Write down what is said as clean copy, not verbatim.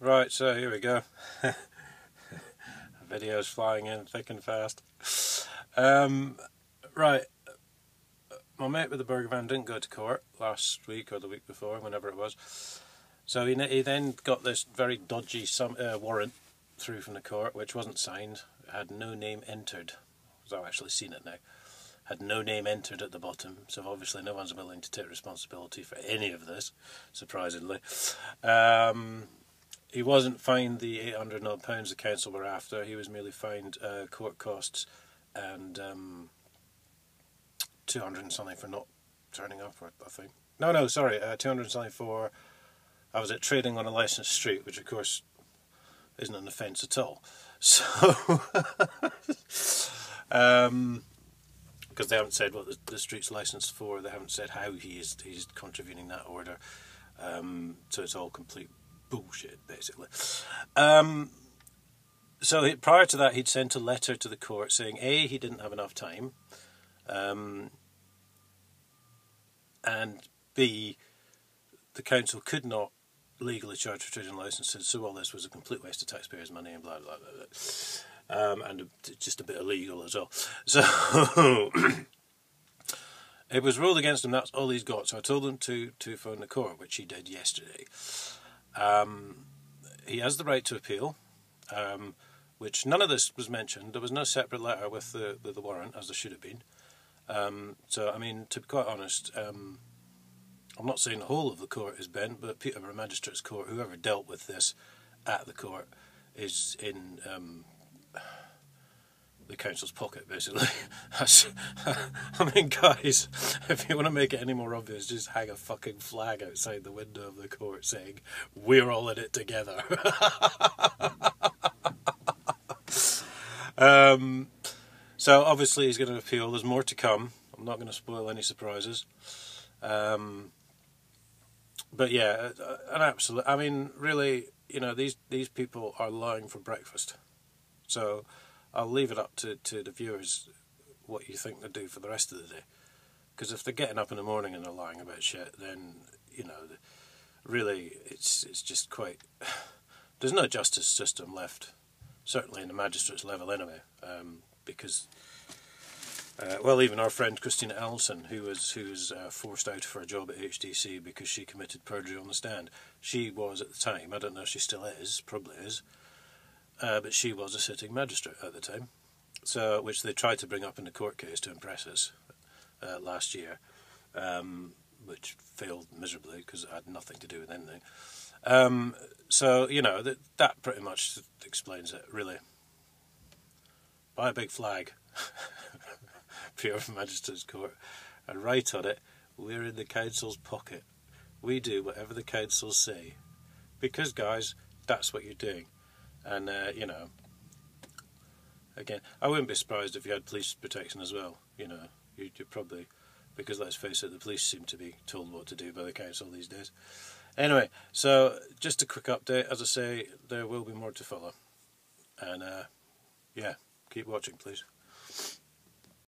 Right, so here we go. Videos flying in thick and fast. Right, my mate with the burger van didn't go to court last week or the week before, whenever it was. So he then got this very dodgy warrant through from the court, which wasn't signed. It had no name entered. So I've actually seen it now. Had no name entered at the bottom, so obviously no one's willing to take responsibility for any of this, surprisingly. He wasn't fined the £800 odd the council were after. He was merely fined court costs and 200 and something for not turning up, I think. No, sorry, 200 and something for, I was at trading on a licensed street, which of course isn't an offence at all. So, because they haven't said what the street's licensed for, they haven't said how he's contravening that order. So it's all complete bullshit, basically. So prior to that, he'd sent a letter to the court saying, A, he didn't have enough time, and B, the council could not legally charge for trading licences, so all this was a complete waste of taxpayers' money and blah, blah, blah, blah. And just a bit illegal as well. So it was ruled against him, that's all he's got. So I told him to phone the court, which he did yesterday. He has the right to appeal, which none of this was mentioned. There was no separate letter with the warrant, as there should have been. So, I mean, to be quite honest, I'm not saying the whole of the court is bent, but Peterborough Magistrates Court, whoever dealt with this at the court, is in the council's pocket, basically. I mean, guys, if you want to make it any more obvious, just hang a fucking flag outside the window of the court saying, we're all in it together. So obviously he's going to appeal. There's more to come. I'm not going to spoil any surprises. But yeah, an absolute. I mean, really, you know, these people are lying for breakfast. So I'll leave it up to the viewers what you think they do for the rest of the day. Because if they're getting up in the morning and they're lying about shit, then, you know, really, it's just quite. There's no justice system left, certainly in the magistrates level anyway. Because, well, even our friend Christina Allison, who was forced out for a job at HDC because she committed perjury on the stand. She was at the time. I don't know if she still is. Probably is. But she was a sitting magistrate at the time, so which they tried to bring up in the court case to impress us last year, which failed miserably because it had nothing to do with anything. So, you know, that pretty much explains it, really. Buy a big flag, Peterborough Magistrates Court, and write on it, we're in the council's pocket. We do whatever the councils say. Because, guys, that's what you're doing. And, you know, again, I wouldn't be surprised if you had police protection as well. You know, you'd probably, because let's face it, the police seem to be told what to do by the council these days. Anyway, so just a quick update. As I say, there will be more to follow. And, yeah, keep watching, please.